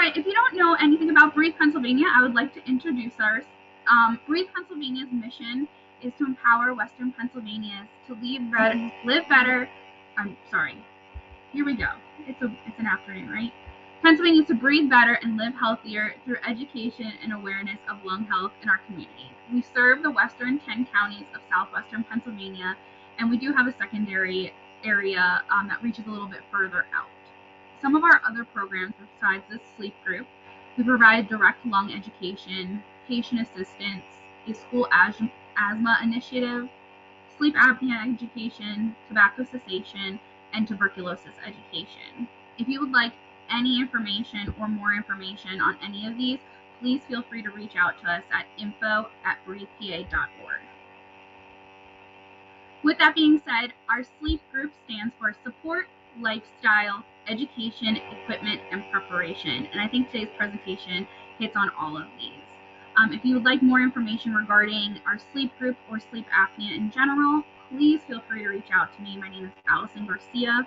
right, if you don't know anything about BREAThe Pennsylvania, I would like to introduce ours. BREAThe Pennsylvania's mission is to empower Western Pennsylvanians to live better. I'm sorry. Here we go. It's an afternoon, right? Pennsylvania to breathe better and live healthier through education and awareness of lung health in our community. We serve the western 10 counties of southwestern Pennsylvania, and we do have a secondary area that reaches a little bit further out. Some of our other programs besides this sleep group, we provide direct lung education, patient assistance, a school asthma initiative, sleep apnea education, tobacco cessation, and tuberculosis education. If you would like any information or more information on any of these, please feel free to reach out to us at info@breathepa.org. With that being said, our sleep group stands for support, lifestyle, education, equipment, and preparation. And I think today's presentation hits on all of these. If you would like more information regarding our sleep group or sleep apnea in general, please feel free to reach out to me. My name is Allison Garcia,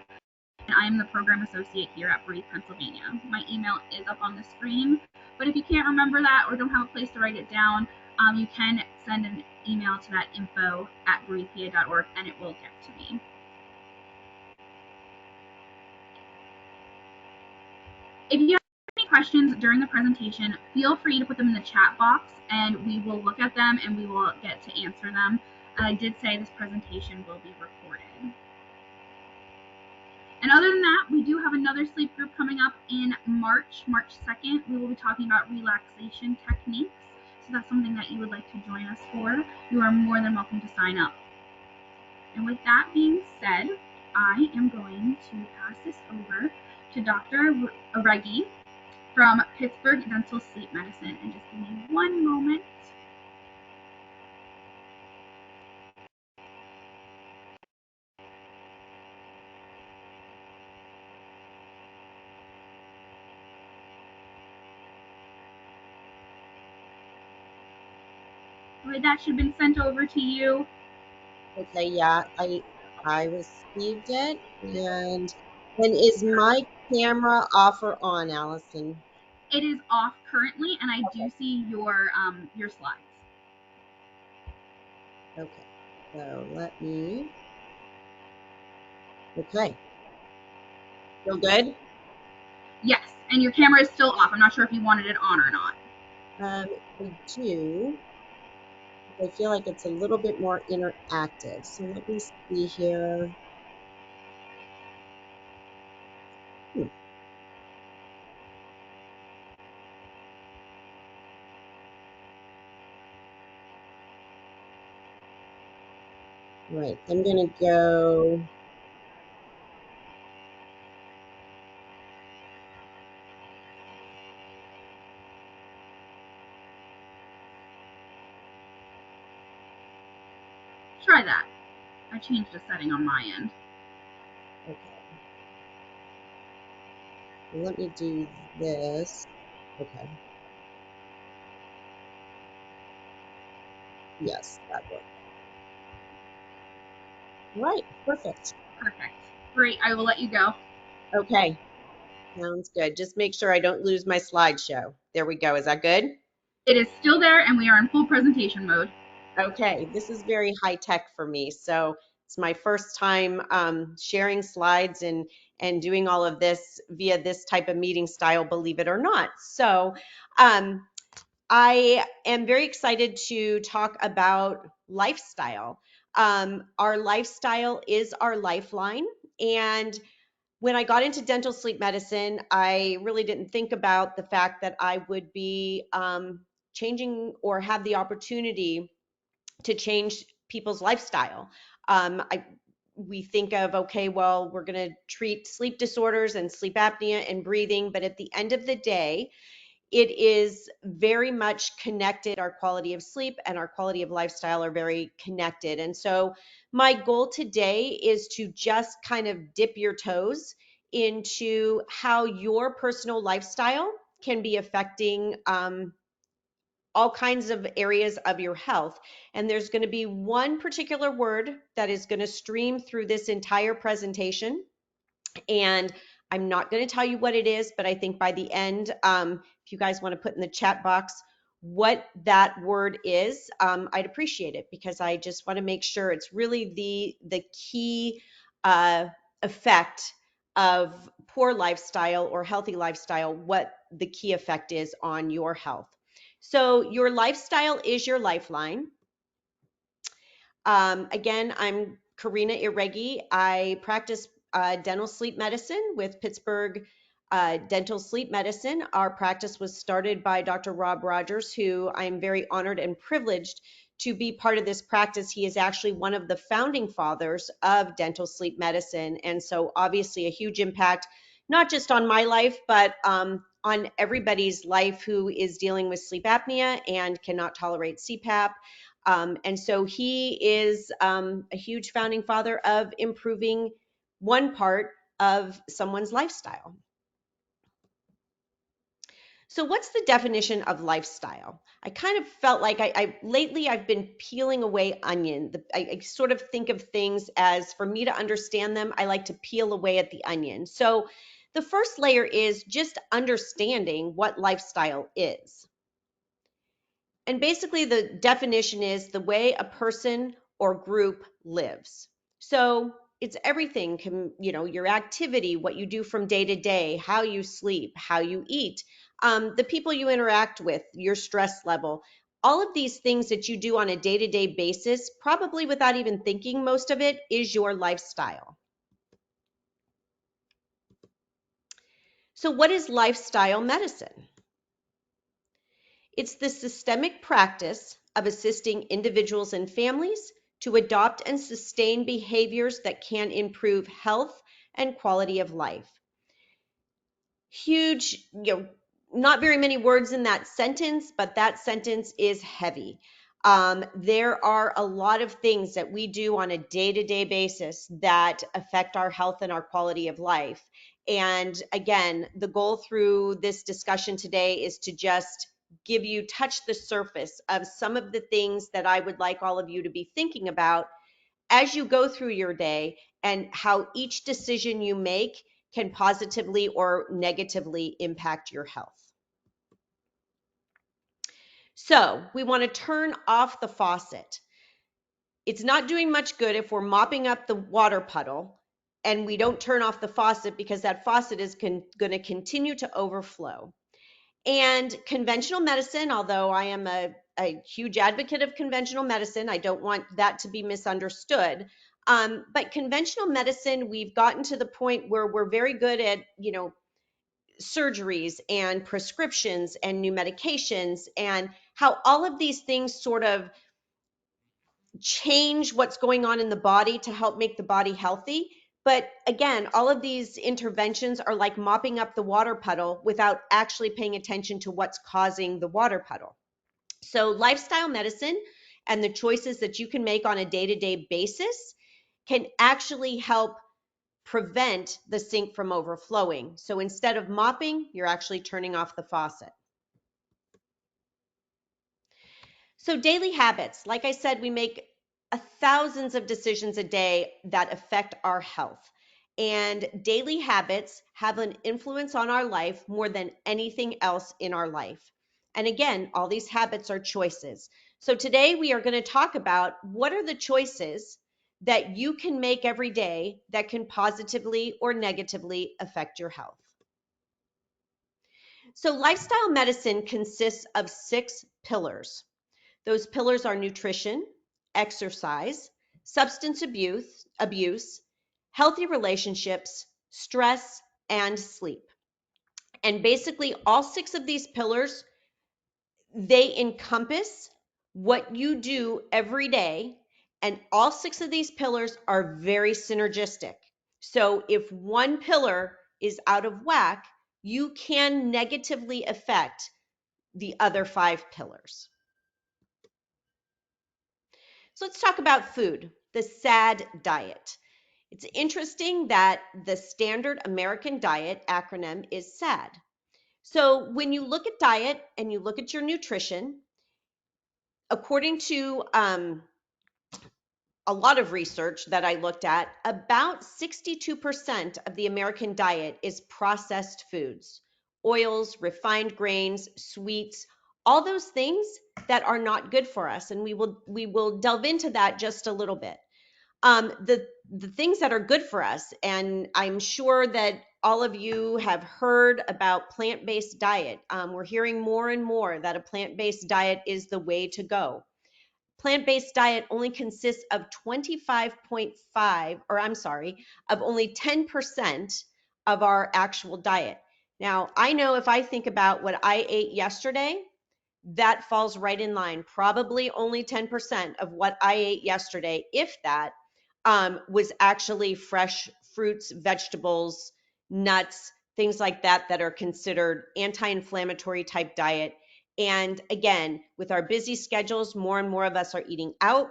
and I am the program associate here at BREAThe Pennsylvania. My email is up on the screen, but if you can't remember that or don't have a place to write it down, you can send an email to that info@breathepa.org and it will get to me. If you have any questions during the presentation, feel free to put them in the chat box and we will look at them and we will get to answer them. I did say this presentation will be recorded. And other than that, we do have another sleep group coming up in March 2nd. We will be talking about relaxation techniques. So that's something that you would like to join us for. You are more than welcome to sign up. And with that being said, I am going to pass this over to Dr. Iregui from Pittsburgh Dental Sleep Medicine. And just give me one moment. Right, that should have been sent over to you. Okay, yeah, I received it. And is my camera off or on, Allison? It is off currently, and I do see your slides. Okay, so let me. Okay. Feel good? Yes, and your camera is still off. I'm not sure if you wanted it on or not. I do. I feel like it's a little bit more interactive. So let me see here. Right, I'm going to go. Try that. I changed a setting on my end. Okay. Let me do this. Okay. Yes, that works. Right, perfect. Perfect. Great, I will let you go. Okay, sounds good. Just make sure I don't lose my slideshow. There we go. Is that good? It is still there, and we are in full presentation mode. Okay, this is very high tech for me. So it's my first time sharing slides and doing all of this via this type of meeting style, believe it or not. So I am very excited to talk about lifestyle. Our lifestyle is our lifeline. And when I got into dental sleep medicine, I really didn't think about the fact that I would be changing or have the opportunity to change people's lifestyle. We think of, okay, well, we're going to treat sleep disorders and sleep apnea and breathing, but at the end of the day, it is very much connected. Our quality of sleep and our quality of lifestyle are very connected. And so my goal today is to just kind of dip your toes into how your personal lifestyle can be affecting all kinds of areas of your health. And there's going to be one particular word that is going to stream through this entire presentation. And I'm not going to tell you what it is, but I think by the end, if you guys want to put in the chat box what that word is, I'd appreciate it, because I just want to make sure it's really the key effect of poor lifestyle or healthy lifestyle, what the key effect is on your health. So your lifestyle is your lifeline. Again, I'm Chiarina Iregui. I practice dental sleep medicine with Pittsburgh Dental Sleep Medicine. Our practice was started by Dr. Rob Rogers, who I am very honored and privileged to be part of this practice. He is actually one of the founding fathers of dental sleep medicine. And so obviously a huge impact, not just on my life, but on everybody's life who is dealing with sleep apnea and cannot tolerate CPAP. And so he is a huge founding father of improving one part of someone's lifestyle. So what's the definition of lifestyle? I kind of felt like lately I've been peeling away onion. I sort of think of things as, for me to understand them, I like to peel away at the onion. So the first layer is just understanding what lifestyle is. And basically the definition is the way a person or group lives. So it's everything, your activity, what you do from day to day, how you sleep, how you eat, the people you interact with, your stress level, all of these things that you do on a day-to-day basis, probably without even thinking, most of it is your lifestyle. So what is lifestyle medicine? It's the systemic practice of assisting individuals and families to adopt and sustain behaviors that can improve health and quality of life. Huge, not very many words in that sentence, but that sentence is heavy. There are a lot of things that we do on a day-to-day basis that affect our health and our quality of life. And again, the goal through this discussion today is to just touch the surface of some of the things that I would like all of you to be thinking about as you go through your day, and how each decision you make can positively or negatively impact your health. So we want to turn off the faucet. It's not doing much good if we're mopping up the water puddle and we don't turn off the faucet, because that faucet is going to continue to overflow. And conventional medicine, although I am a huge advocate of conventional medicine, I don't want that to be misunderstood. But conventional medicine, we've gotten to the point where we're very good at, surgeries and prescriptions and new medications, and how all of these things sort of change what's going on in the body to help make the body healthy. But again, all of these interventions are like mopping up the water puddle without actually paying attention to what's causing the water puddle. So lifestyle medicine and the choices that you can make on a day-to-day basis can actually help prevent the sink from overflowing. So instead of mopping, you're actually turning off the faucet. So daily habits, like I said, we make thousands of decisions a day that affect our health. And daily habits have an influence on our life more than anything else in our life. And again, all these habits are choices. So today we are going to talk about what are the choices that you can make every day that can positively or negatively affect your health. So lifestyle medicine consists of 6 pillars. Those pillars are nutrition, exercise, substance abuse, healthy relationships, stress, and sleep. And basically all 6 of these pillars, they encompass what you do every day, and all 6 of these pillars are very synergistic. So if one pillar is out of whack, you can negatively affect the other 5 pillars. So let's talk about food, the SAD diet. It's interesting that the standard American diet acronym is SAD. So when you look at diet and you look at your nutrition, according to a lot of research that I looked at, about 62% of the American diet is processed foods, oils, refined grains, sweets, all those things that are not good for us. And we will delve into that just a little bit. The things that are good for us, and I'm sure that all of you have heard about plant-based diet. We're hearing more and more that a plant-based diet is the way to go. Plant-based diet only consists of 25.5, or I'm sorry, of only 10% of our actual diet. Now, I know if I think about what I ate yesterday, that falls right in line. Probably only 10% of what I ate yesterday, if that, was actually fresh fruits, vegetables, nuts, things like that that are considered anti-inflammatory type diet. And again, with our busy schedules, more and more of us are eating out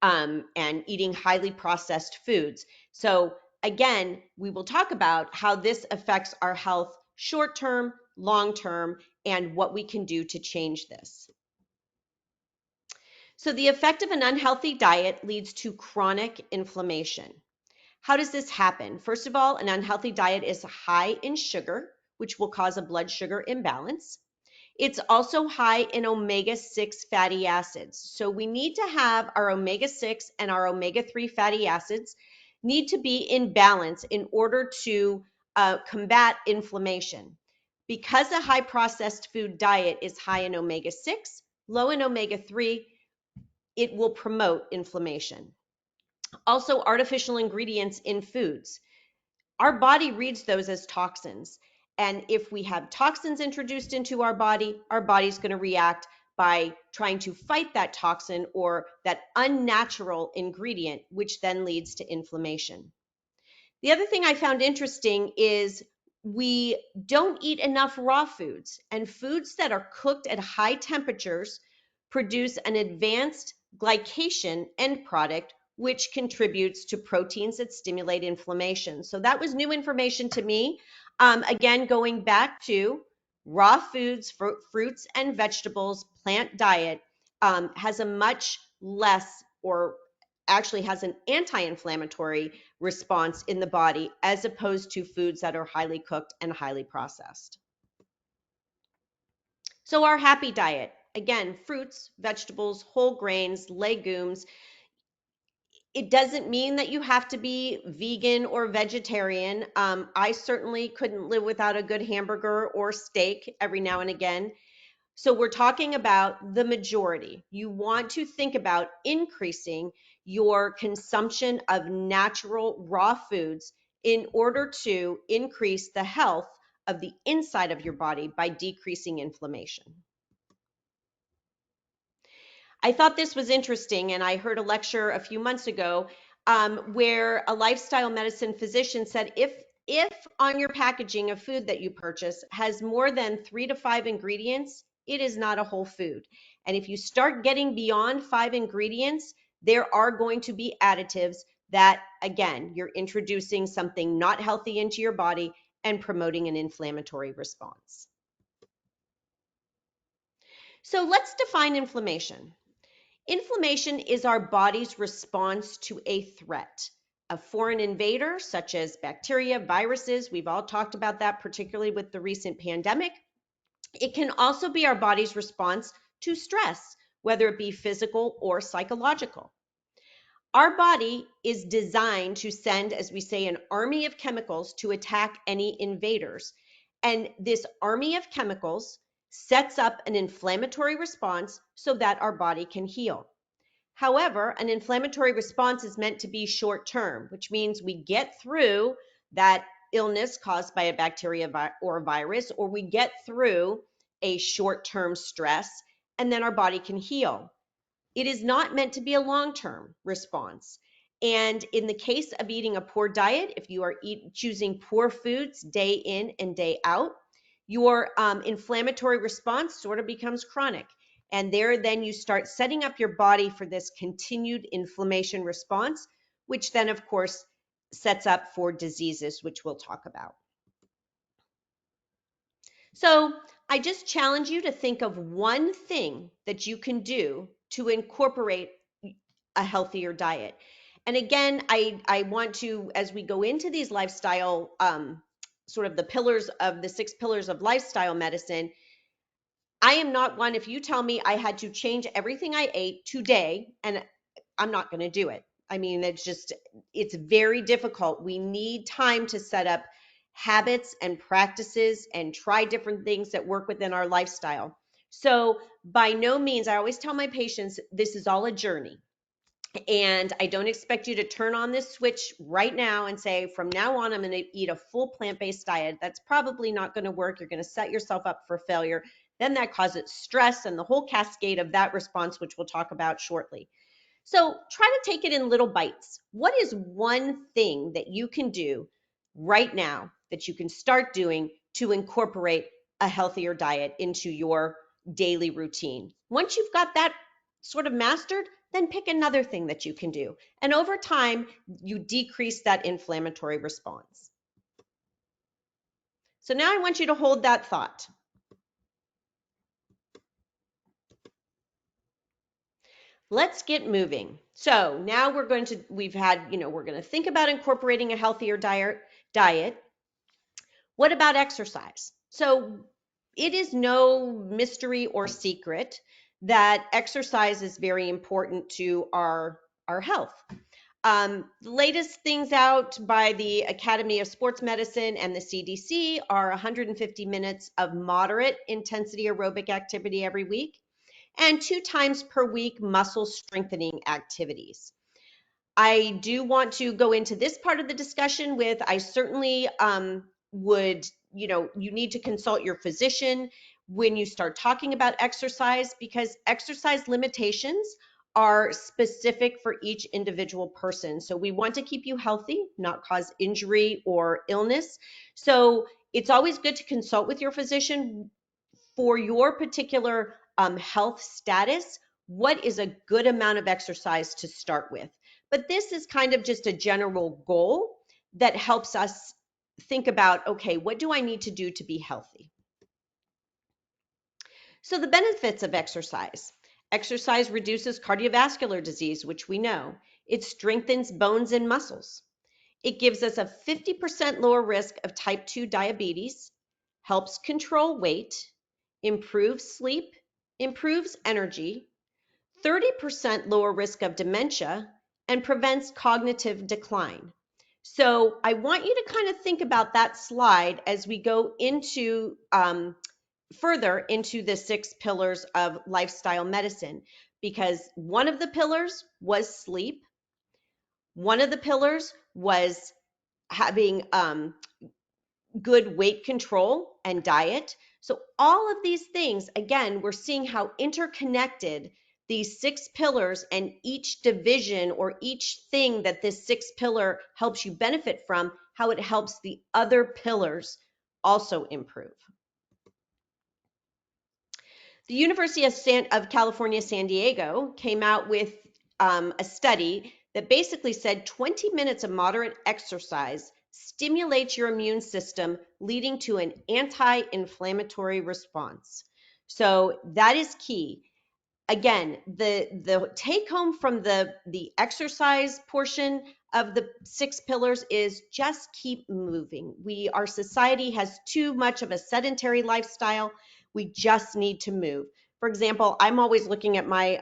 and eating highly processed foods. So again, we will talk about how this affects our health short-term, long-term, and what we can do to change this. So the effect of an unhealthy diet leads to chronic inflammation. How does this happen? First of all, an unhealthy diet is high in sugar, which will cause a blood sugar imbalance. It's also high in omega-6 fatty acids. So we need to have our omega-6 and our omega-3 fatty acids need to be in balance in order to combat inflammation. Because a high processed food diet is high in omega-6, low in omega-3, it will promote inflammation. Also, artificial ingredients in foods. Our body reads those as toxins. And if we have toxins introduced into our body's going to react by trying to fight that toxin or that unnatural ingredient, which then leads to inflammation. The other thing I found interesting is we don't eat enough raw foods, and foods that are cooked at high temperatures produce an advanced glycation end product, which contributes to proteins that stimulate inflammation. So that was new information to me. Again, going back to raw foods, fruits and vegetables, plant diet has a much less, or actually has an anti-inflammatory response in the body as opposed to foods that are highly cooked and highly processed. So our happy diet, again, fruits, vegetables, whole grains, legumes. It doesn't mean that you have to be vegan or vegetarian. I certainly couldn't live without a good hamburger or steak every now and again. So we're talking about the majority. You want to think about increasing your consumption of natural raw foods in order to increase the health of the inside of your body by decreasing inflammation. I thought this was interesting, and I heard a lecture a few months ago where a lifestyle medicine physician said if on your packaging of food that you purchase has more than 3 to 5 ingredients, it is not a whole food. And if you start getting beyond 5 ingredients, there are going to be additives that, again, you're introducing something not healthy into your body and promoting an inflammatory response. So let's define inflammation. Inflammation is our body's response to a threat. A foreign invader, such as bacteria, viruses, we've all talked about that, particularly with the recent pandemic. It can also be our body's response to stress, whether it be physical or psychological. Our body is designed to send, as we say, an army of chemicals to attack any invaders. And this army of chemicals sets up an inflammatory response so that our body can heal. However, an inflammatory response is meant to be short term, which means we get through that illness caused by a bacteria or a virus, or we get through a short term stress, and then our body can heal. It is not meant to be a long term response. And in the case of eating a poor diet, if you are choosing poor foods day in and day out, your inflammatory response sort of becomes chronic. And then you start setting up your body for this continued inflammation response, which then, of course, sets up for diseases, which we'll talk about. So I just challenge you to think of one thing that you can do to incorporate a healthier diet. And again, I want to, as we go into these lifestyle, sort of the pillars of the 6 pillars of lifestyle medicine, I am not one, if you tell me I had to change everything I ate today, and I'm not going to do it. I mean, it's very difficult. We need time to set up habits and practices and try different things that work within our lifestyle. So by no means, I always tell my patients, this is all a journey. And I don't expect you to turn on this switch right now and say, from now on, I'm going to eat a full plant-based diet. That's probably not going to work. You're going to set yourself up for failure. Then that causes stress and the whole cascade of that response, which we'll talk about shortly. So try to take it in little bites. What is one thing that you can do right now that you can start doing to incorporate a healthier diet into your daily routine? Once you've got that sort of mastered, then pick another thing that you can do. And over time, you decrease that inflammatory response. So now I want you to hold that thought. Let's get moving. So now we're going to think about incorporating a healthier diet. What about exercise? So it is no mystery or secret that exercise is very important to our health. The latest things out by the Academy of Sports Medicine and the CDC are 150 minutes of moderate intensity aerobic activity every week and 2 times per week muscle strengthening activities. I do want to go into this part of the discussion with, I certainly would, you need to consult your physician when you start talking about exercise, because exercise limitations are specific for each individual person. So we want to keep you healthy, not cause injury or illness. So it's always good to consult with your physician for your particular health status. What is a good amount of exercise to start with? But this is kind of just a general goal that helps us think about, okay, what do I need to do to be healthy? So the benefits of exercise. Exercise reduces cardiovascular disease, which we know. It strengthens bones and muscles. It gives us a 50% lower risk of type 2 diabetes, helps control weight, improves sleep, improves energy, 30% lower risk of dementia, and prevents cognitive decline. So I want you to kind of think about that slide as we go into further into the 6 pillars of lifestyle medicine, because one of the pillars was sleep. One of the pillars was having good weight control and diet. So all of these things, again, we're seeing how interconnected these 6 pillars and each division or each thing that this 6 pillar helps you benefit from, how it helps the other pillars also improve. The University of California, San Diego came out with a study that basically said 20 minutes of moderate exercise stimulates your immune system, leading to an anti-inflammatory response. So that is key. Again, the take home from the exercise portion of the 6 pillars is just keep moving. Our society has too much of a sedentary lifestyle. We just need to move. For example, I'm always looking at my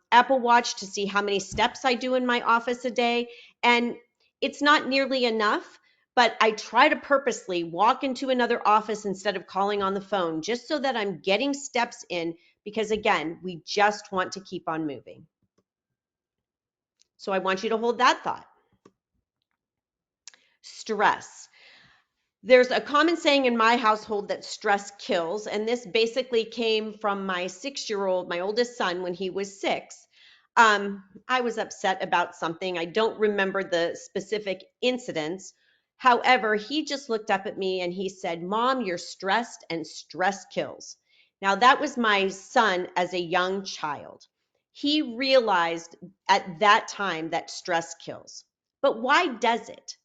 Apple Watch to see how many steps I do in my office a day, and it's not nearly enough, but I try to purposely walk into another office instead of calling on the phone, just so that I'm getting steps in, because again, we just want to keep on moving. So I want you to hold that thought. Stress. There's a common saying in my household that stress kills, and this basically came from my 6-year-old, my oldest son, when he was 6. I was upset about something. I don't remember the specific incidents. However, he just looked up at me and he said, "Mom, you're stressed and stress kills." Now, that was my son as a young child. He realized at that time that stress kills. But why does it?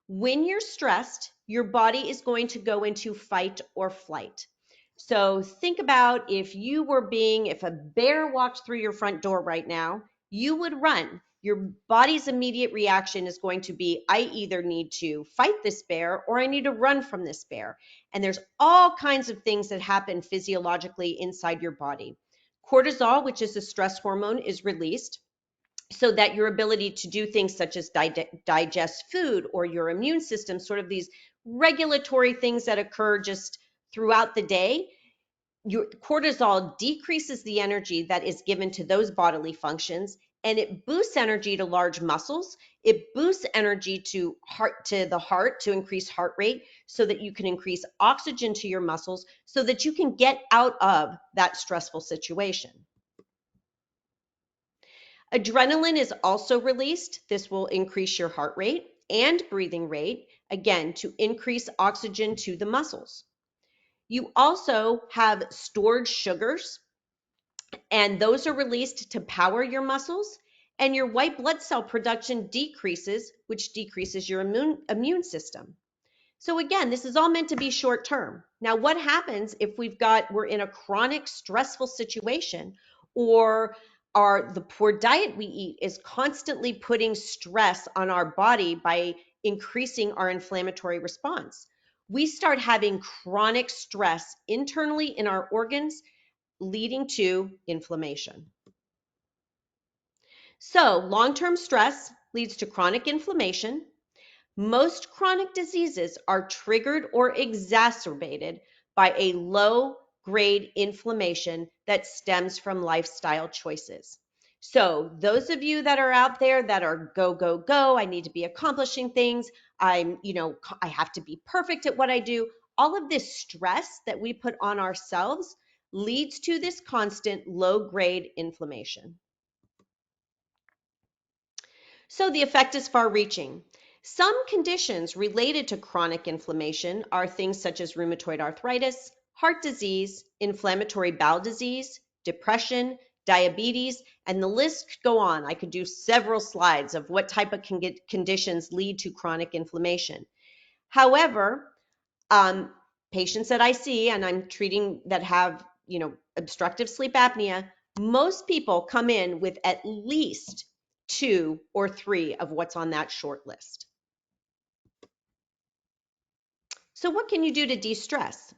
When you're stressed, your body is going to go into fight or flight. So think about if a bear walked through your front door right now, you would run. your body's immediate reaction is going to be, I either need to fight this bear or I need to run from this bear. And there's all kinds of things that happen physiologically inside your body. Cortisol, which is a stress hormone, is released so that your ability to do things such as digest food, or your immune system, sort of these regulatory things that occur just throughout the day, your cortisol decreases the energy that is given to those bodily functions, and it boosts energy to large muscles. It boosts energy to the heart to increase heart rate so that you can increase oxygen to your muscles so that you can get out of that stressful situation. Adrenaline is also released. This will increase your heart rate and breathing rate, again, to increase oxygen to the muscles. You also have stored sugars, and those are released to power your muscles, and your white blood cell production decreases, which decreases your immune system. So again, this is all meant to be short term. Now, what happens if we're in a chronic stressful situation, or the poor diet we eat is constantly putting stress on our body by increasing our inflammatory response? We start having chronic stress internally in our organs, leading to inflammation. So long-term stress leads to chronic inflammation. Most chronic diseases are triggered or exacerbated by a low-grade inflammation that stems from lifestyle choices. So those of you that are out there that are go, go, go, I need to be accomplishing things, I have to be perfect at what I do, all of this stress that we put on ourselves leads to this constant low-grade inflammation. So the effect is far-reaching. Some conditions related to chronic inflammation are things such as rheumatoid arthritis, heart disease, inflammatory bowel disease, depression, diabetes, and the list could go on. I could do several slides of what type of conditions lead to chronic inflammation. However, patients that I see and I'm treating that have, obstructive sleep apnea, most people come in with at least 2 or 3 of what's on that short list. So what can you do to de-stress?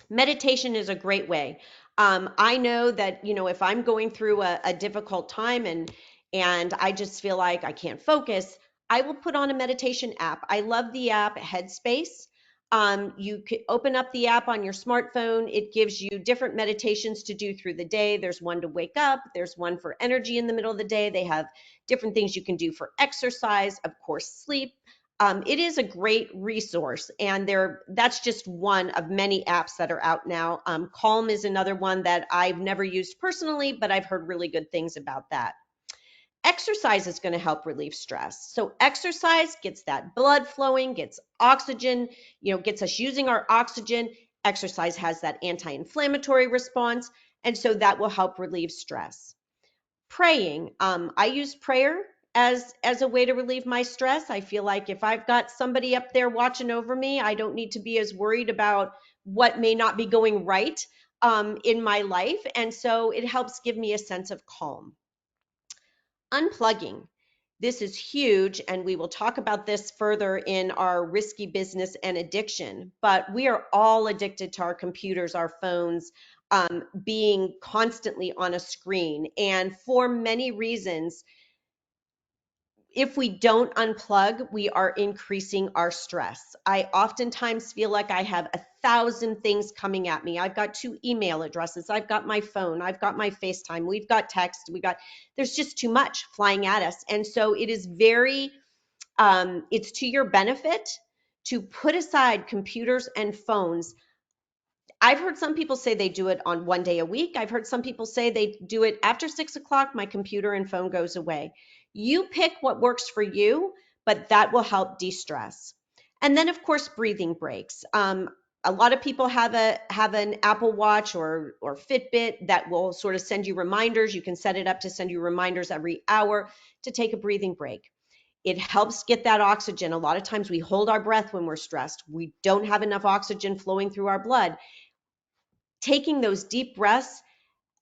Meditation is a great way. I know that, if I'm going through a difficult time and I just feel like I can't focus, I will put on a meditation app. I love the app Headspace. You could open up the app on your smartphone. It gives you different meditations to do through the day. There's one to wake up. There's one for energy in the middle of the day. They have different things you can do for exercise, of course, sleep. It is a great resource, and that's just one of many apps that are out now. Calm is another one that I've never used personally, but I've heard really good things about that. Exercise is going to help relieve stress. So exercise gets that blood flowing, gets oxygen, gets us using our oxygen. Exercise has that anti-inflammatory response, and so that will help relieve stress. Praying. I use prayer as a way to relieve my stress. I feel like if I've got somebody up there watching over me, I don't need to be as worried about what may not be going right in my life. And so it helps give me a sense of calm. Unplugging. This is huge, and we will talk about this further in our risky business and addiction, but we are all addicted to our computers, our phones, being constantly on a screen. And for many reasons, if we don't unplug, we are increasing our stress. I oftentimes feel like I have 1,000 things coming at me. I've got 2 email addresses. I've got my phone. I've got my FaceTime. We've got text. There's just too much flying at us. And so it is it's to your benefit to put aside computers and phones. I've heard some people say they do it on 1 day a week. I've heard some people say they do it after 6 o'clock, my computer and phone goes away. You pick what works for you, but that will help de-stress. And then of course, breathing breaks. A lot of people have an Apple Watch or Fitbit that will sort of send you reminders. You can set it up to send you reminders every hour to take a breathing break. It helps get that oxygen. A lot of times we hold our breath when we're stressed. We don't have enough oxygen flowing through our blood. Taking those deep breaths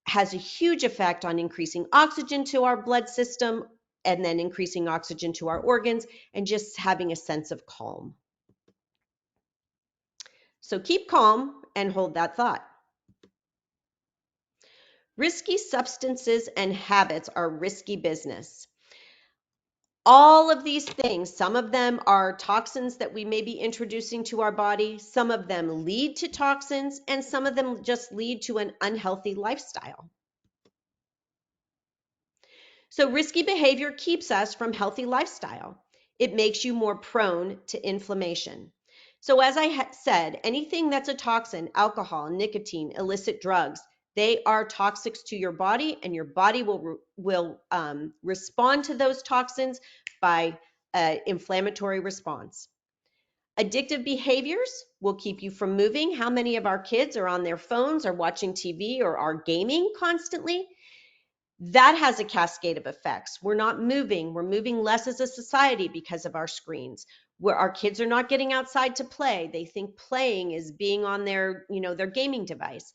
has a huge effect on increasing oxygen to our blood system and then increasing oxygen to our organs and just having a sense of calm. So keep calm and hold that thought. Risky substances and habits are risky business. All of these things, some of them are toxins that we may be introducing to our body, some of them lead to toxins, and some of them just lead to an unhealthy lifestyle. So risky behavior keeps us from healthy lifestyle. It makes you more prone to inflammation. So as I said, anything that's a toxin, alcohol, nicotine, illicit drugs, they are toxic to your body, and your body will respond to those toxins by inflammatory response. Addictive behaviors will keep you from moving. How many of our kids are on their phones or watching TV or are gaming constantly? That has a cascade of effects. We're not moving. We're moving less as a society because of our screens. Where our kids are not getting outside to play. They think playing is being on their, their gaming device.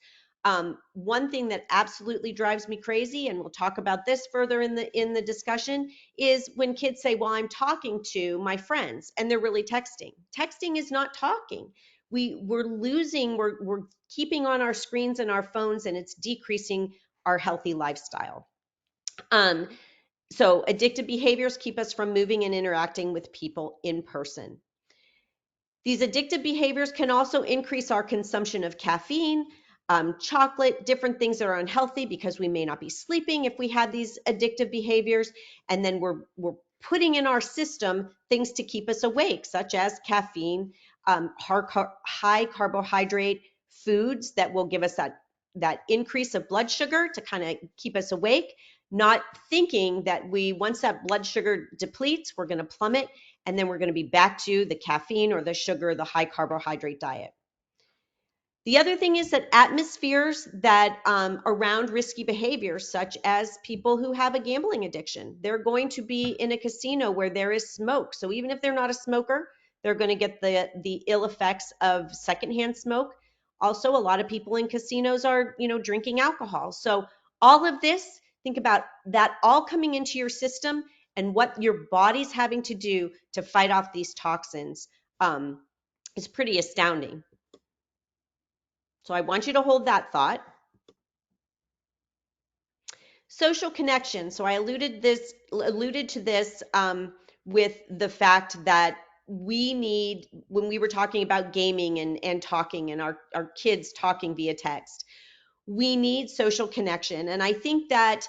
One thing that absolutely drives me crazy, and we'll talk about this further in the discussion, is when kids say, well, I'm talking to my friends, and they're really texting. Texting is not talking. We're keeping on our screens and our phones, and it's decreasing our healthy lifestyle. So addictive behaviors keep us from moving and interacting with people in person. These addictive behaviors can also increase our consumption of caffeine, chocolate, different things that are unhealthy because we may not be sleeping if we have these addictive behaviors. And then we're putting in our system things to keep us awake, such as caffeine, high carbohydrate foods that will give us that increase of blood sugar to kind of keep us awake, not thinking that once that blood sugar depletes, we're going to plummet, and then we're going to be back to the caffeine or the sugar, the high carbohydrate diet. The other thing is that atmospheres that around risky behaviors, such as people who have a gambling addiction, they're going to be in a casino where there is smoke. So even if they're not a smoker, they're going to get the ill effects of secondhand smoke. Also, a lot of people in casinos are, drinking alcohol. So all of this, think about that all coming into your system and what your body's having to do to fight off these toxins is pretty astounding. So I want you to hold that thought. Social connection. So I alluded to this with the fact that we need, when we were talking about gaming and talking and our kids talking via text, we need social connection. And I think that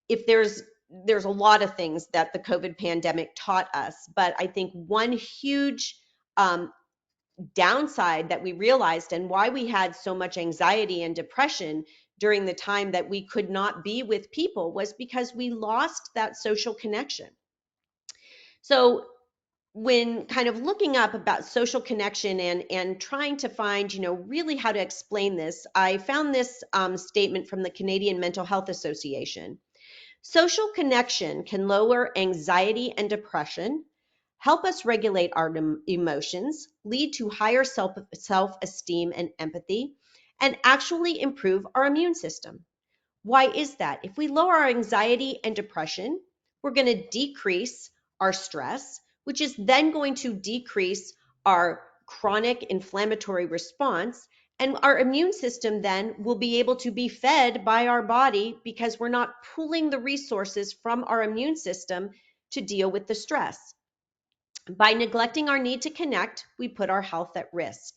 if there's a lot of things that the COVID pandemic taught us, but I think one huge downside that we realized and why we had so much anxiety and depression during the time that we could not be with people was because we lost that social connection. So when kind of looking up about social connection and trying to find, really how to explain this, I found this statement from the Canadian Mental Health Association. Social connection can lower anxiety and depression, help us regulate our emotions, lead to higher self-esteem and empathy, and actually improve our immune system. Why is that? If we lower our anxiety and depression, we're going to decrease our stress, which is then going to decrease our chronic inflammatory response, and our immune system then will be able to be fed by our body because we're not pulling the resources from our immune system to deal with the stress. By neglecting our need to connect, we put our health at risk.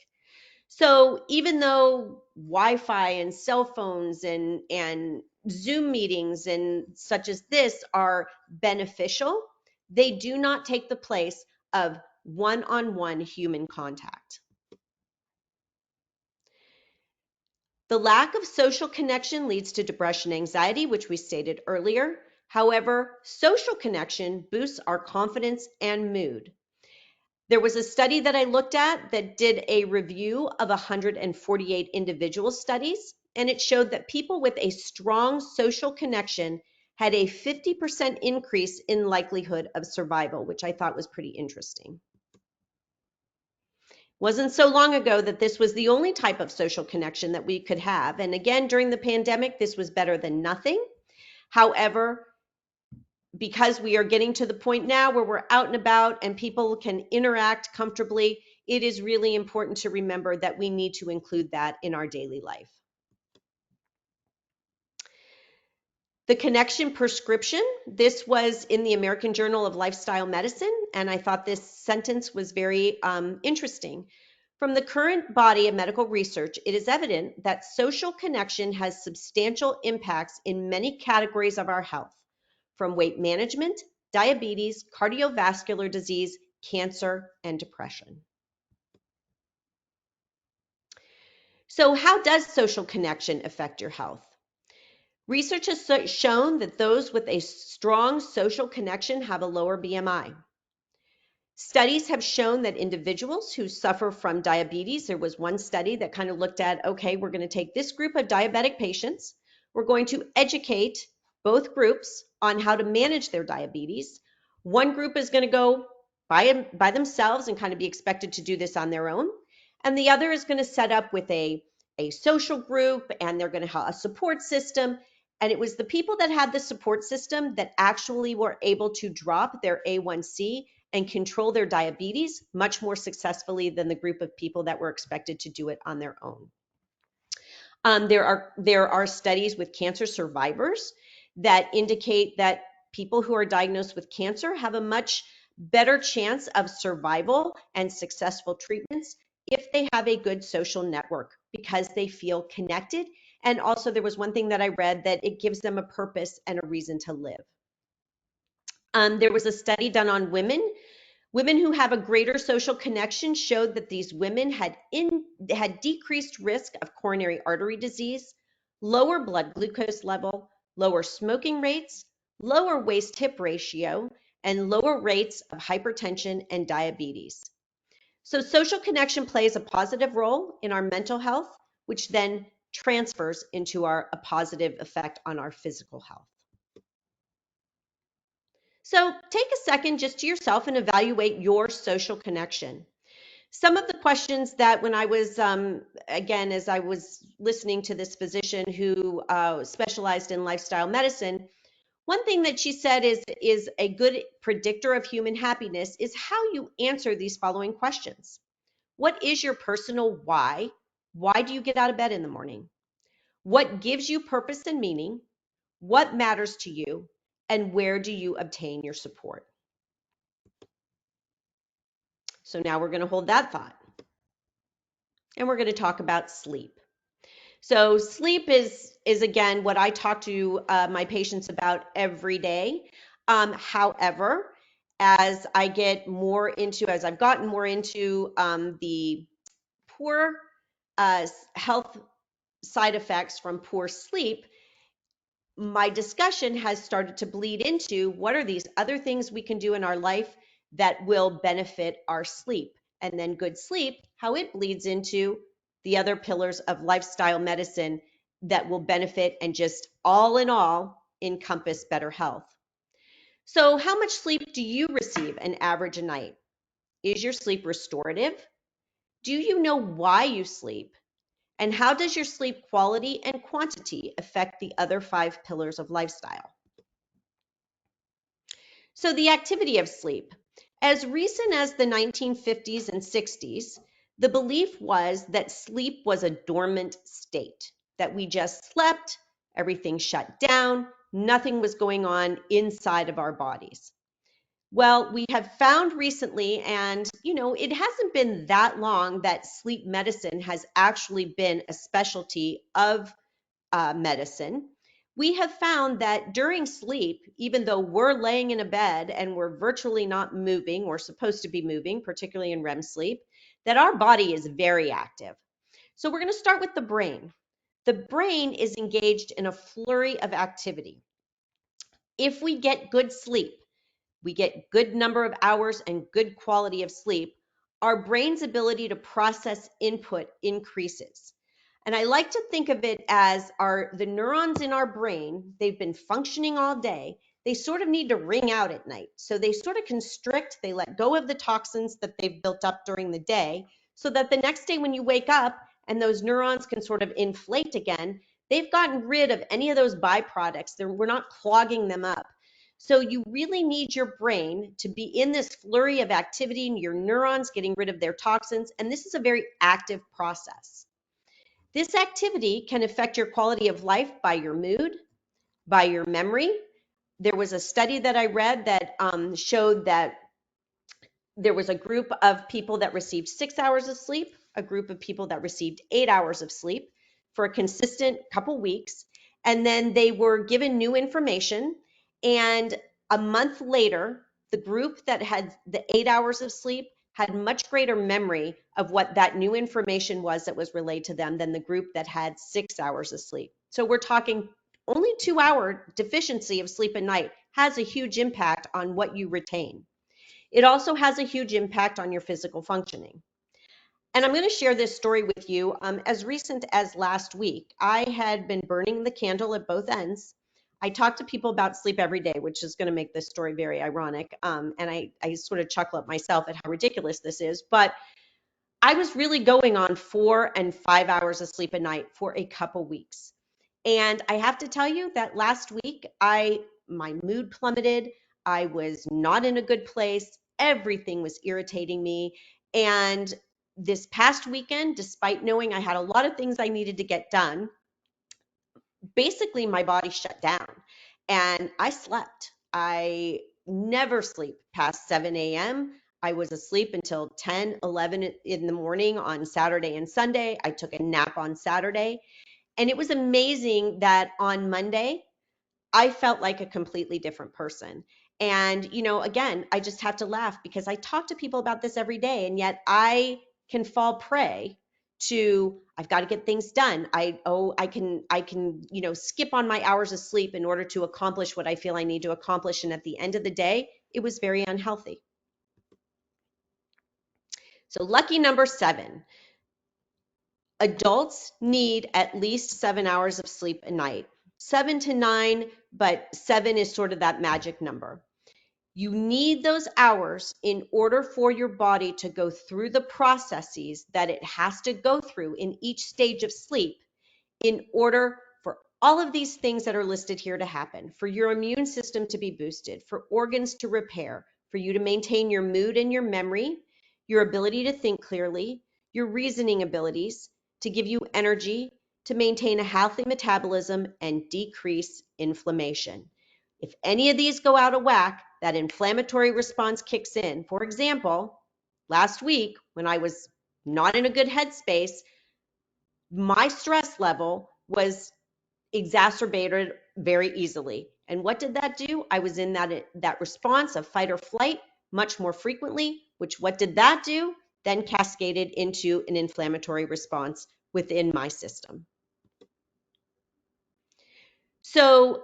So even though Wi-Fi and cell phones and Zoom meetings and such as this are beneficial, they do not take the place of one-on-one human contact. The lack of social connection leads to depression and anxiety, which we stated earlier. However, social connection boosts our confidence and mood. There was a study that I looked at that did a review of 148 individual studies, and it showed that people with a strong social connection had a 50% increase in likelihood of survival, which I thought was pretty interesting. Wasn't so long ago that this was the only type of social connection that we could have. And again, during the pandemic, this was better than nothing. However, because we are getting to the point now where we're out and about and people can interact comfortably, it is really important to remember that we need to include that in our daily life. The connection prescription, this was in the American Journal of Lifestyle Medicine, and I thought this sentence was very interesting. From the current body of medical research, it is evident that social connection has substantial impacts in many categories of our health, from weight management, diabetes, cardiovascular disease, cancer, and depression. So how does social connection affect your health? Research has shown that those with a strong social connection have a lower BMI. Studies have shown that individuals who suffer from diabetes, there was one study that kind of looked at, okay, we're going to take this group of diabetic patients, we're going to educate both groups on how to manage their diabetes. One group is going to go by themselves and kind of be expected to do this on their own. And the other is going to set up with a social group, and they're going to have a support system. And it was the people that had the support system that actually were able to drop their A1C and control their diabetes much more successfully than the group of people that were expected to do it on their own. There are studies with cancer survivors that indicate that people who are diagnosed with cancer have a much better chance of survival and successful treatments if they have a good social network, because they feel connected. And also there was one thing that I read that it gives them a purpose and a reason to live. There was a study done on women. Women who have a greater social connection showed that these women had decreased risk of coronary artery disease, lower blood glucose level, lower smoking rates, lower waist-hip ratio, and lower rates of hypertension and diabetes. So social connection plays a positive role in our mental health, which then transfers into a positive effect on our physical health. So take a second just to yourself and evaluate your social connection. Some of the questions that when I was, again, as I was listening to this physician who specialized in lifestyle medicine, one thing that she said is a good predictor of human happiness is how you answer these following questions. What is your personal why? Why do you get out of bed in the morning? What gives you purpose and meaning? What matters to you? And where do you obtain your support? So now we're going to hold that thought. And we're going to talk about sleep. So sleep is again what I talk to my patients about every day. However, as I've gotten more into the poor health side effects from poor sleep, my discussion has started to bleed into what are these other things we can do in our life that will benefit our sleep, and then good sleep, how it bleeds into the other pillars of lifestyle medicine that will benefit and just all in all encompass better health. So how much sleep do you receive an average a night? Is your sleep restorative? Do you know why you sleep? And how does your sleep quality and quantity affect the other 5 pillars of lifestyle? So the activity of sleep. As recent as the 1950s and 60s, the belief was that sleep was a dormant state, that we just slept, everything shut down, nothing was going on inside of our bodies. Well, we have found recently, and it hasn't been that long that sleep medicine has actually been a specialty of medicine. We have found that during sleep, even though we're laying in a bed and we're virtually not moving or supposed to be moving, particularly in REM sleep, that our body is very active. So we're going to start with the brain. The brain is engaged in a flurry of activity. If we get good sleep, we get good number of hours and good quality of sleep, our brain's ability to process input increases. And I like to think of it as the neurons in our brain, they've been functioning all day. They sort of need to ring out at night. So they sort of constrict, they let go of the toxins that they've built up during the day, so that the next day when you wake up and those neurons can sort of inflate again, they've gotten rid of any of those byproducts. We're not clogging them up. So you really need your brain to be in this flurry of activity and your neurons getting rid of their toxins. And this is a very active process. This activity can affect your quality of life by your mood, by your memory. There was a study that I read that showed that there was a group of people that received 6 hours of sleep, a group of people that received 8 hours of sleep for a consistent couple weeks. And then they were given new information. And a month later, the group that had the 8 hours of sleep had much greater memory of what that new information was that was relayed to them than the group that had 6 hours of sleep. So we're talking only 2-hour deficiency of sleep at night has a huge impact on what you retain. It also has a huge impact on your physical functioning. And I'm going to share this story with you. As recent as last week, I had been burning the candle at both ends. I talk to people about sleep every day, which is going to make this story very ironic. And I sort of chuckle at myself at how ridiculous this is. But I was really going on 4 and 5 hours of sleep a night for a couple weeks. And I have to tell you that last week, my mood plummeted. I was not in a good place. Everything was irritating me. And this past weekend, despite knowing I had a lot of things I needed to get done, basically my body shut down and I slept. I never sleep past 7 a.m. I was asleep until 10, 11 in the morning on Saturday and Sunday. I took a nap on Saturday. And it was amazing that on Monday, I felt like a completely different person. And, again, I just have to laugh because I talk to people about this every day, and yet I can fall prey to I've got to get things done. I can, skip on my hours of sleep in order to accomplish what I feel I need to accomplish. And at the end of the day, it was very unhealthy. So lucky number 7. Adults need at least 7 hours of sleep a night. 7 to 9, but 7 is sort of that magic number. You need those hours in order for your body to go through the processes that it has to go through in each stage of sleep in order for all of these things that are listed here to happen, for your immune system to be boosted, for organs to repair, for you to maintain your mood and your memory, your ability to think clearly, your reasoning abilities, to give you energy, to maintain a healthy metabolism and decrease inflammation. If any of these go out of whack, that inflammatory response kicks in. For example, last week when I was not in a good headspace, my stress level was exacerbated very easily. And what did that do? I was in that response of fight or flight much more frequently, which what did that do? Then cascaded into an inflammatory response within my system. So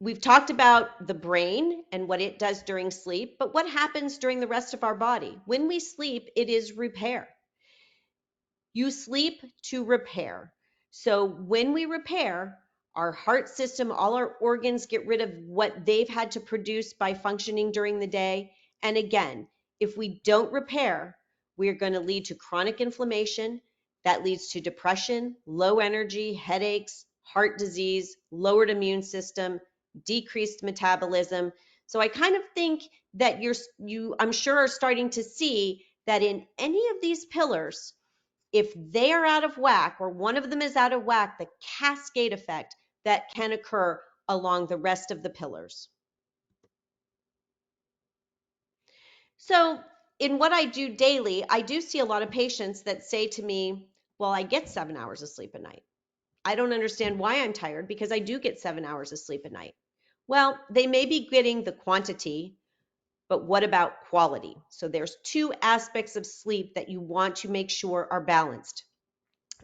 we've talked about the brain and what it does during sleep, but what happens during the rest of our body? When we sleep, it is repair. You sleep to repair. So when we repair, our heart system, all our organs get rid of what they've had to produce by functioning during the day. And again, if we don't repair, we're going to lead to chronic inflammation. That leads to depression, low energy, headaches, heart disease, lowered immune system, decreased metabolism. So I kind of think that I'm sure are starting to see that in any of these pillars, if they are out of whack or one of them is out of whack, the cascade effect that can occur along the rest of the pillars. So in what I do daily, I do see a lot of patients that say to me, well, I get 7 hours of sleep a night. I don't understand why I'm tired because I do get 7 hours of sleep a night. Well, they may be getting the quantity, but what about quality? So there's 2 aspects of sleep that you want to make sure are balanced.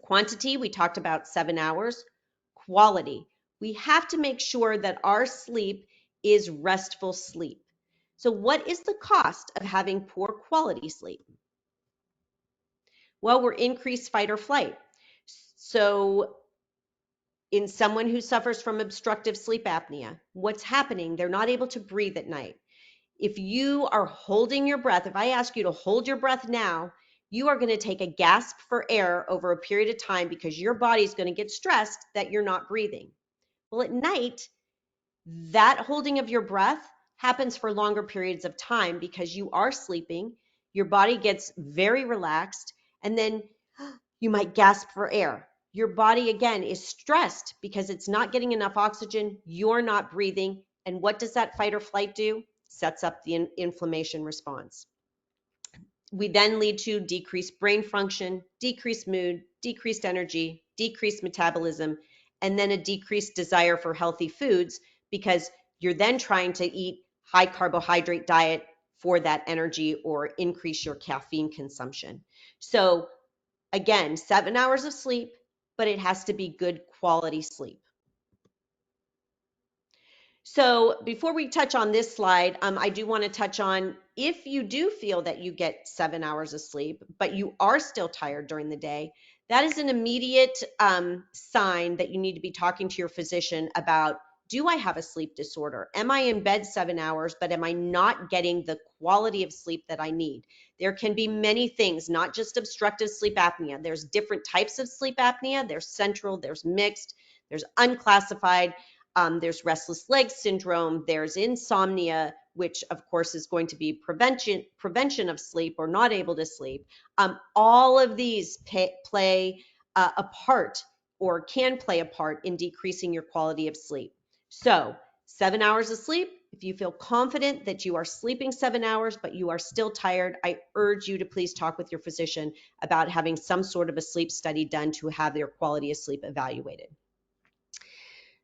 Quantity, we talked about 7 hours. Quality, we have to make sure that our sleep is restful sleep. So what is the cost of having poor quality sleep? Well, we're increased fight or flight. So in someone who suffers from obstructive sleep apnea, what's happening? They're not able to breathe at night. If you are holding your breath, if I ask you to hold your breath now, you are going to take a gasp for air over a period of time because your body is going to get stressed that you're not breathing. Well, at night, That holding of your breath happens for longer periods of time because you are sleeping, your body gets very relaxed, and then you might gasp for air. Your body, again, is stressed because it's not getting enough oxygen, you're not breathing, and what does that fight or flight do? Sets up the inflammation response. We then lead to decreased brain function, decreased mood, decreased energy, decreased metabolism, and then a decreased desire for healthy foods because you're then trying to eat high carbohydrate diet for that energy or increase your caffeine consumption. So again, 7 hours of sleep, but it has to be good quality sleep. So before we touch on this slide, I do want to touch on if you do feel that you get 7 hours of sleep, but you are still tired during the day, that is an immediate sign that you need to be talking to your physician about, do I have a sleep disorder? Am I in bed 7 hours, but am I not getting the quality of sleep that I need? There can be many things, not just obstructive sleep apnea. There's different types of sleep apnea. There's central, there's mixed, there's unclassified. There's restless leg syndrome, there's insomnia, which of course is going to be prevention of sleep or not able to sleep. All of these play a part or can play a part in decreasing your quality of sleep. So 7 hours of sleep, if you feel confident that you are sleeping 7 hours, but you are still tired, I urge you to please talk with your physician about having some sort of a sleep study done to have your quality of sleep evaluated.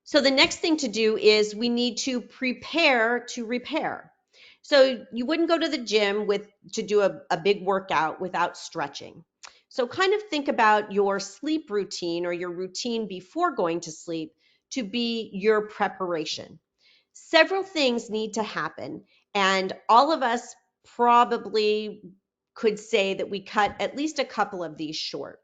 So the next thing to do is we need to prepare to repair. So you wouldn't go to the gym to do a big workout without stretching. So kind of think about your sleep routine or your routine before going to sleep to be your preparation. Several things need to happen, and all of us probably could say that we cut at least a couple of these short.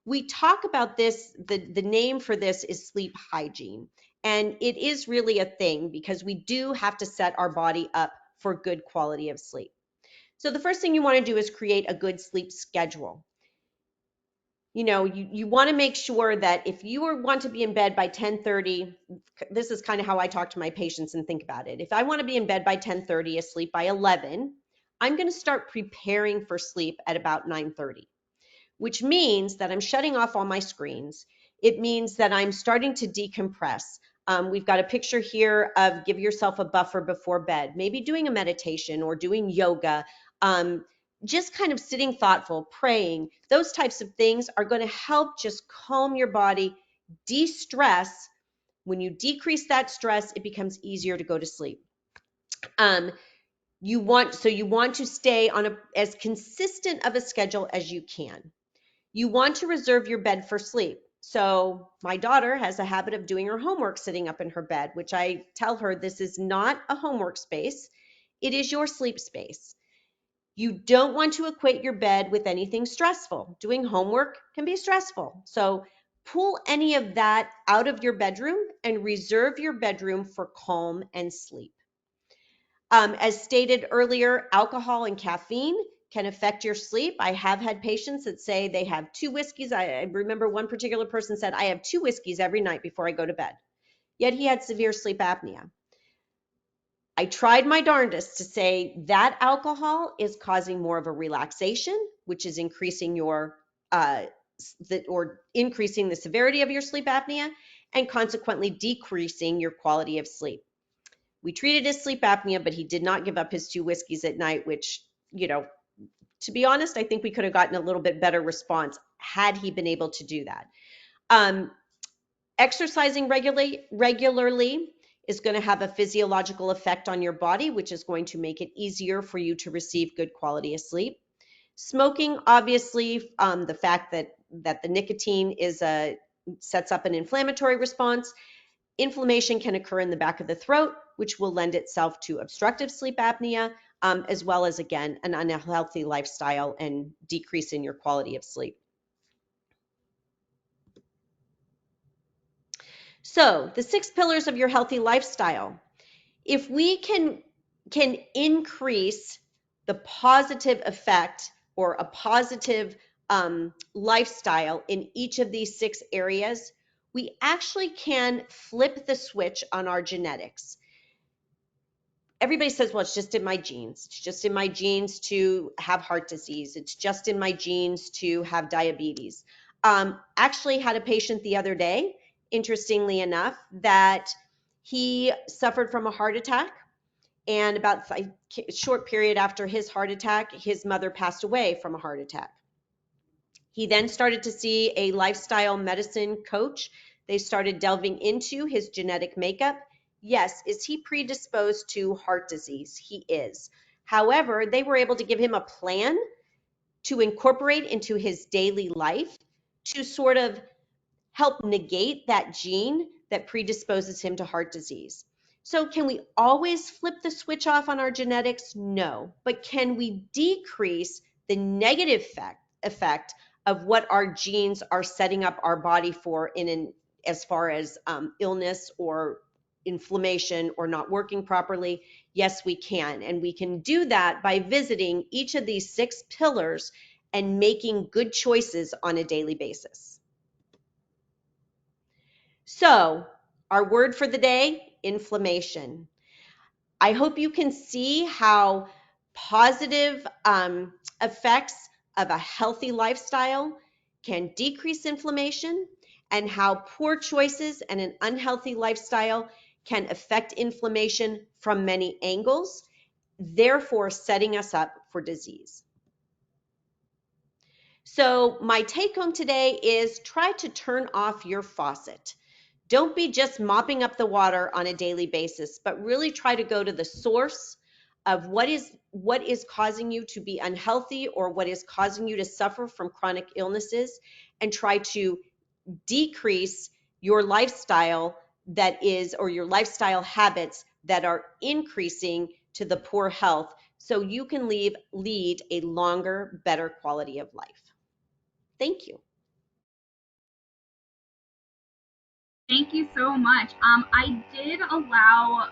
We talk about this, the name for this is sleep hygiene. And it is really a thing because we do have to set our body up for good quality of sleep. So the first thing you want to do is create a good sleep schedule. You want to make sure that if you want to be in bed by 10:30, this is kind of how I talk to my patients and think about it. If I want to be in bed by 10:30, asleep by 11, I'm going to start preparing for sleep at about 9:30. Which means that I'm shutting off all my screens. It means that I'm starting to decompress. We've got a picture here of give yourself a buffer before bed, maybe doing a meditation or doing yoga, just kind of sitting thoughtful, praying. Those types of things are going to help just calm your body, de-stress. When you decrease that stress, it becomes easier to go to sleep. You want to stay on as consistent of a schedule as you can. You want to reserve your bed for sleep. So my daughter has a habit of doing her homework sitting up in her bed, which I tell her this is not a homework space. It is your sleep space. You don't want to equate your bed with anything stressful. Doing homework can be stressful. So pull any of that out of your bedroom and reserve your bedroom for calm and sleep. As stated earlier, alcohol and caffeine can affect your sleep. I have had patients that say they have 2 whiskeys. I remember one particular person said, I have 2 whiskeys every night before I go to bed. Yet he had severe sleep apnea. I tried my darndest to say that alcohol is causing more of a relaxation, which is increasing increasing the severity of your sleep apnea and consequently decreasing your quality of sleep. We treated his sleep apnea, but he did not give up his 2 whiskeys at night, which, to be honest, I think we could have gotten a little bit better response had he been able to do that. Exercising regularly is going to have a physiological effect on your body, which is going to make it easier for you to receive good quality of sleep. Smoking, obviously, the fact that the nicotine sets up an inflammatory response. Inflammation can occur in the back of the throat, which will lend itself to obstructive sleep apnea, as well as, again, an unhealthy lifestyle and decrease in your quality of sleep. So the 6 pillars of your healthy lifestyle. If we can increase the positive effect or a positive lifestyle in each of these 6 areas, we actually can flip the switch on our genetics. Everybody says, well, it's just in my genes. It's just in my genes to have heart disease. It's just in my genes to have diabetes. Actually had a patient the other day, interestingly enough, that he suffered from a heart attack. And about a short period after his heart attack, his mother passed away from a heart attack. He then started to see a lifestyle medicine coach. They started delving into his genetic makeup. Yes, is he predisposed to heart disease? He is. However, they were able to give him a plan to incorporate into his daily life to sort of help negate that gene that predisposes him to heart disease. So can we always flip the switch off on our genetics? No. But can we decrease the negative effect of what our genes are setting up our body for as far as illness or inflammation or not working properly? Yes, we can. And we can do that by visiting each of these 6 pillars and making good choices on a daily basis. So our word for the day, inflammation. I hope you can see how positive effects of a healthy lifestyle can decrease inflammation, and how poor choices and an unhealthy lifestyle can affect inflammation from many angles, therefore setting us up for disease. So my take home today is try to turn off your faucet. Don't be just mopping up the water on a daily basis, but really try to go to the source of what is causing you to be unhealthy or what is causing you to suffer from chronic illnesses, and try to decrease your lifestyle or your lifestyle habits that are increasing to the poor health, so you can lead a longer, better quality of life. Thank you. Thank you so much. I did allow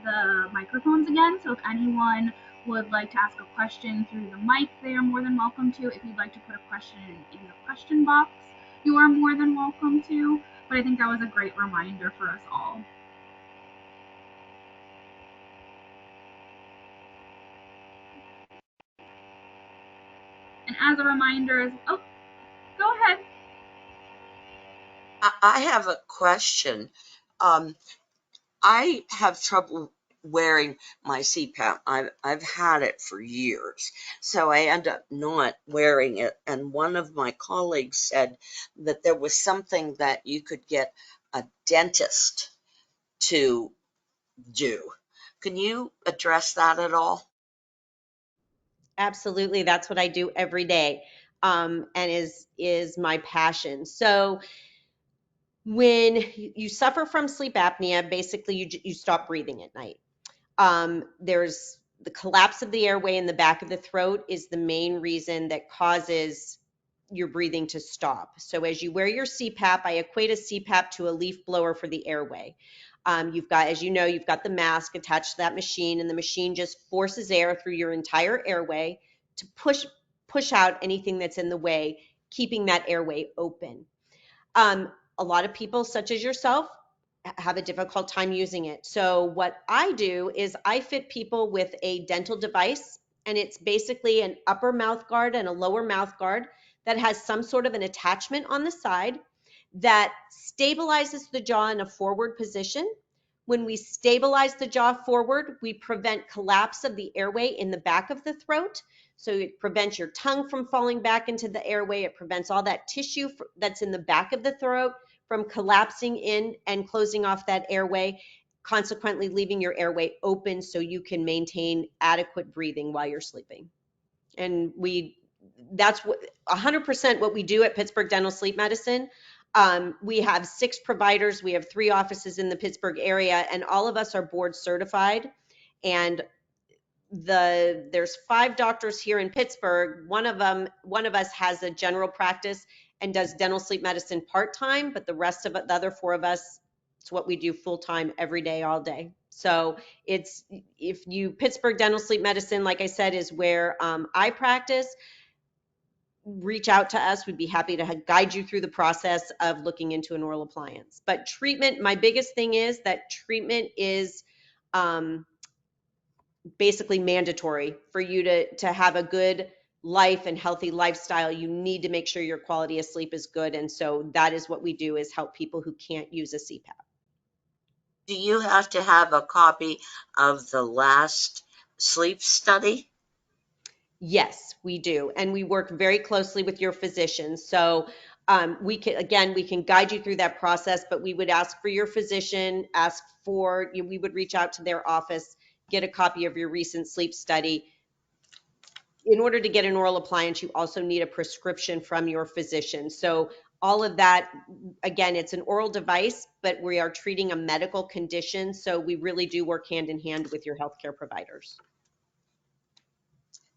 the microphones again, so if anyone would like to ask a question through the mic, they are more than welcome to. If you'd like to put a question in the question box, you are more than welcome to. But I think that was a great reminder for us all. And as a reminder, oh, go ahead. I have a question. I have trouble wearing my CPAP. I've had it for years, so I end up not wearing it. And one of my colleagues said that there was something that you could get a dentist to do. Can you address that at all? Absolutely, that's what I do every day, and is my passion. So when you suffer from sleep apnea, basically you stop breathing at night. There's the collapse of the airway in the back of the throat is the main reason that causes your breathing to stop. So as you wear your CPAP, I equate a CPAP to a leaf blower for the airway. You've got, as you know, you've got the mask attached to that machine, and the machine just forces air through your entire airway to push out anything that's in the way, keeping that airway open. A lot of people, such as yourself, have a difficult time using it. So what I do is I fit people with a dental device, and it's basically an upper mouth guard and a lower mouth guard that has some sort of an attachment on the side that stabilizes the jaw in a forward position. When we stabilize the jaw forward, we prevent collapse of the airway in the back of the throat. So it prevents your tongue from falling back into the airway. It prevents all that tissue that's in the back of the throat from collapsing in and closing off that airway, consequently leaving your airway open so you can maintain adequate breathing while you're sleeping. And that's what 100% what we do at Pittsburgh Dental Sleep Medicine. We have 6 providers. We have 3 offices in the Pittsburgh area, and all of us are board certified. And there's 5 doctors here in Pittsburgh. One of us has a general practice and does dental sleep medicine part-time, but the rest of it, the other 4 of us, it's what we do full-time every day, all day. So Pittsburgh Dental Sleep Medicine, like I said, is where I practice. reach out to us. We'd be happy to guide you through the process of looking into an oral appliance. But treatment, my biggest thing is that treatment is basically mandatory for you to have a good life and healthy lifestyle. You need to make sure your quality of sleep is good. And so that is what we do, is help people who can't use a CPAP. Do you have to have a copy of the last sleep study? Yes, we do. And we work very closely with your physician. So we can guide you through that process, but we would ask for your physician, we would reach out to their office, get a copy of your recent sleep study. In order to get an oral appliance, you also need a prescription from your physician. So all of that, again, it's an oral device, but we are treating a medical condition. So we really do work hand in hand with your healthcare providers.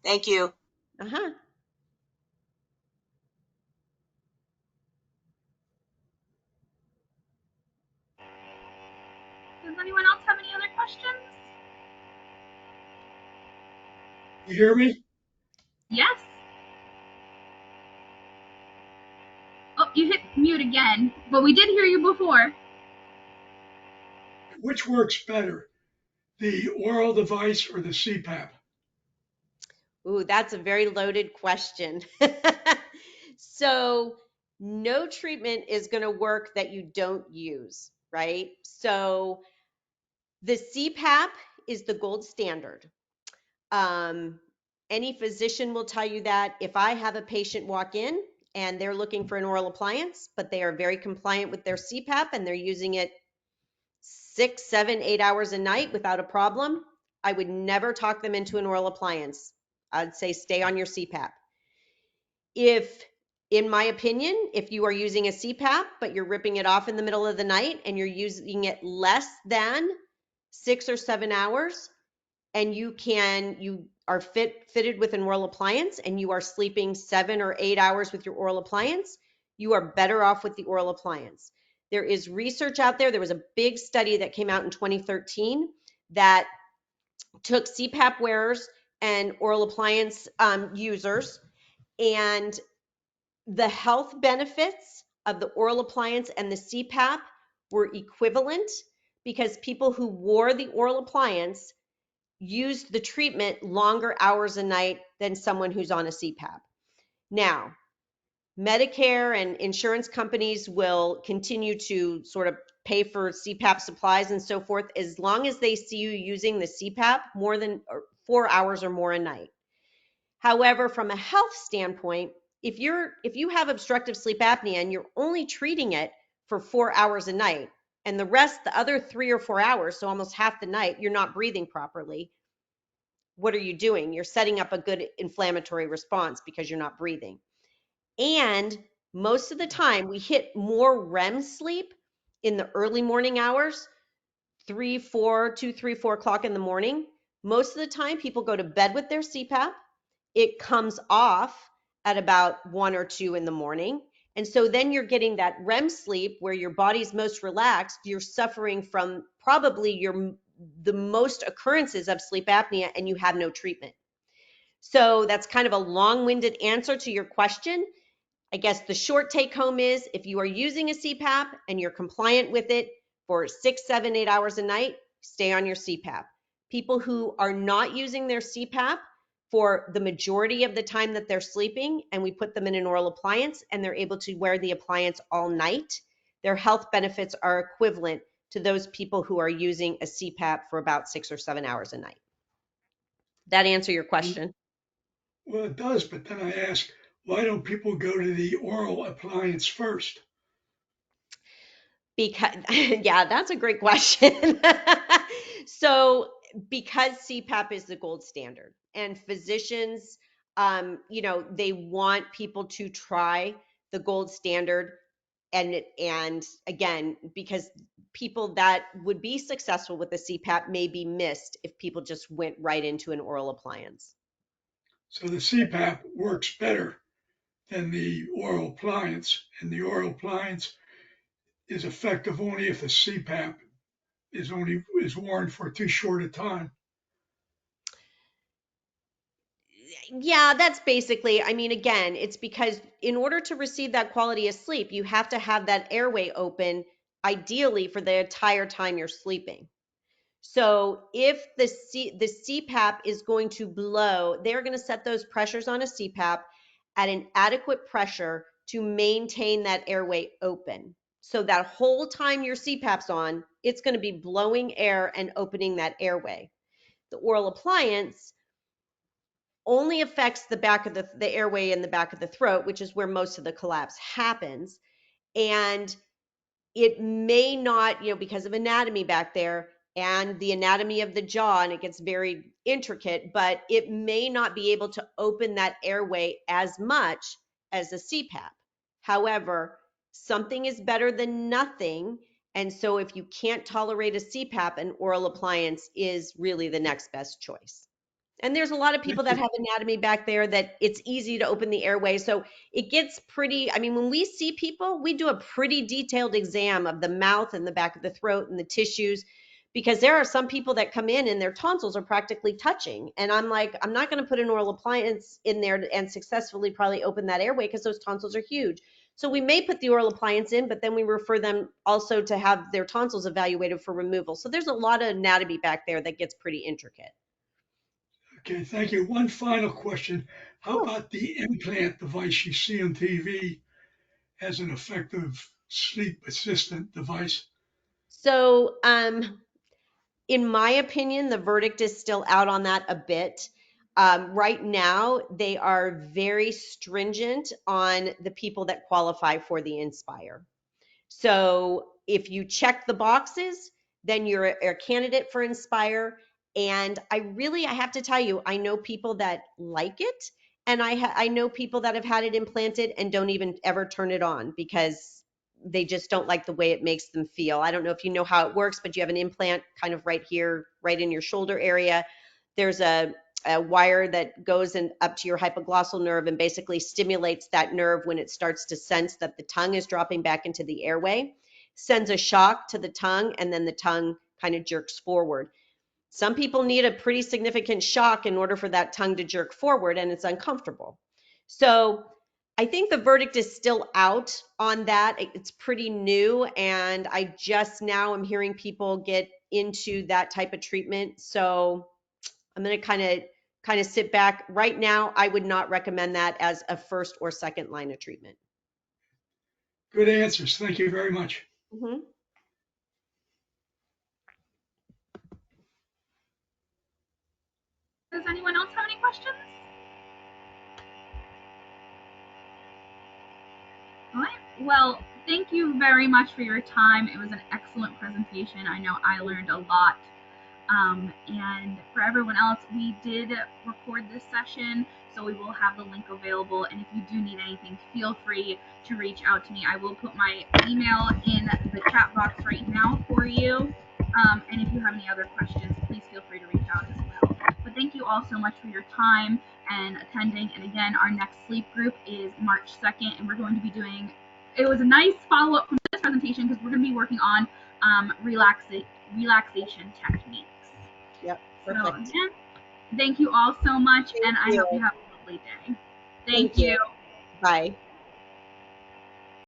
Thank you. Uh-huh. Does anyone else have any other questions? You hear me? Yes. Oh, you hit mute again, but we did hear you before. Which works better, the oral device or the CPAP? Ooh, that's a very loaded question. So no treatment is going to work that you don't use, right? So the CPAP is the gold standard. Any physician will tell you that. If I have a patient walk in and they're looking for an oral appliance, but they are very compliant with their CPAP and they're using it 6, 7, 8 hours a night without a problem, I would never talk them into an oral appliance. I'd say stay on your CPAP. If, in my opinion, if you are using a CPAP, but you're ripping it off in the middle of the night and you're using it less than 6 or 7 hours, and you are fitted with an oral appliance and you are sleeping 7 or 8 hours with your oral appliance, you are better off with the oral appliance. There is research out there. There was a big study that came out in 2013 that took CPAP wearers and oral appliance users, and the health benefits of the oral appliance and the CPAP were equivalent, because people who wore the oral appliance used the treatment longer hours a night than someone who's on a CPAP. Now, Medicare and insurance companies will continue to sort of pay for CPAP supplies and so forth as long as they see you using the CPAP more than 4 hours or more a night. However, from a health standpoint, if you have obstructive sleep apnea and you're only treating it for 4 hours a night, and the other 3 or 4 hours, so almost half the night, you're not breathing properly, what are you doing? You're setting up a good inflammatory response because you're not breathing. And most of the time we hit more REM sleep in the early morning hours, 3, 4, 2, 3, 4 o'clock in the morning. Most of the time people go to bed with their CPAP. It comes off at about 1 or 2 in the morning. And so then you're getting that REM sleep where your body's most relaxed. You're suffering from probably the most occurrences of sleep apnea, and you have no treatment. So that's kind of a long-winded answer to your question. I guess the short take home is, if you are using a CPAP and you're compliant with it for 6, 7, 8 hours a night, stay on your CPAP. People who are not using their CPAP for the majority of the time that they're sleeping, and we put them in an oral appliance and they're able to wear the appliance all night, their health benefits are equivalent to those people who are using a CPAP for about 6 or 7 hours a night. That answer your question? Well, it does, but then I ask, why don't people go to the oral appliance first? Because, yeah, that's a great question. So, because CPAP is the gold standard, and physicians, they want people to try the gold standard, and again, because people that would be successful with the CPAP may be missed if people just went right into an oral appliance. So the CPAP works better than the oral appliance, and the oral appliance is effective only if the CPAP is worn for too short a time. Yeah, that's basically, I mean, again, it's because in order to receive that quality of sleep, you have to have that airway open, ideally for the entire time you're sleeping. So if the CPAP is going to blow, they're going to set those pressures on a CPAP at an adequate pressure to maintain that airway open. So that whole time your CPAP's on, it's going to be blowing air and opening that airway. The oral appliance only affects the back of the airway in the back of the throat, which is where most of the collapse happens. And it may not, because of anatomy back there and the anatomy of the jaw, and it gets very intricate, but it may not be able to open that airway as much as a CPAP. However, something is better than nothing. And so if you can't tolerate a CPAP, an oral appliance is really the next best choice. And there's a lot of people Thank that you. have anatomy back there that it's easy to open the airway. So it gets pretty, I mean, when we see people, we do a pretty detailed exam of the mouth and the back of the throat and the tissues, because there are some people that come in and their tonsils are practically touching. And I'm like, I'm not going to put an oral appliance in there and successfully probably open that airway because those tonsils are huge. So we may put the oral appliance in, but then we refer them also to have their tonsils evaluated for removal. So there's a lot of anatomy back there that gets pretty intricate. Okay, thank you. One final question. How Cool. about the implant device you see on TV as an effective sleep assistant device? So, in my opinion, the verdict is still out on that a bit. Right now, they are very stringent on the people that qualify for the Inspire. So if you check the boxes, then you're a candidate for Inspire. And I have to tell you, I know people that like it, and I know people that have had it implanted and don't even ever turn it on because they just don't like the way it makes them feel. I don't know if you know how it works, but you have an implant kind of right here, right in your shoulder area. There's a wire that goes up to your hypoglossal nerve and basically stimulates that nerve when it starts to sense that the tongue is dropping back into the airway, sends a shock to the tongue, and then the tongue kind of jerks forward. Some people need a pretty significant shock in order for that tongue to jerk forward, and it's uncomfortable. So I think the verdict is still out on that. It's pretty new, and I just now am hearing people get into that type of treatment. So I'm going to kind of sit back. Right now, I would not recommend that as a first or second line of treatment. Good answers. Thank you very much. Mm-hmm. Does anyone else have any questions? All right. Well, thank you very much for your time. It was an excellent presentation. I know I learned a lot. And for everyone else, we did record this session, so we will have the link available. And if you do need anything, feel free to reach out to me. I will put my email in the chat box right now for you. And if you have any other questions, please feel free to reach out as well. But thank you all so much for your time and attending. And again, our next sleep group is March 2nd, and we're going to be doing, it was a nice follow-up from this presentation because we're going to be working on relaxation techniques. Yep. Perfect. So again, thank you all so much, and I hope you have a lovely day. Thank you. Bye.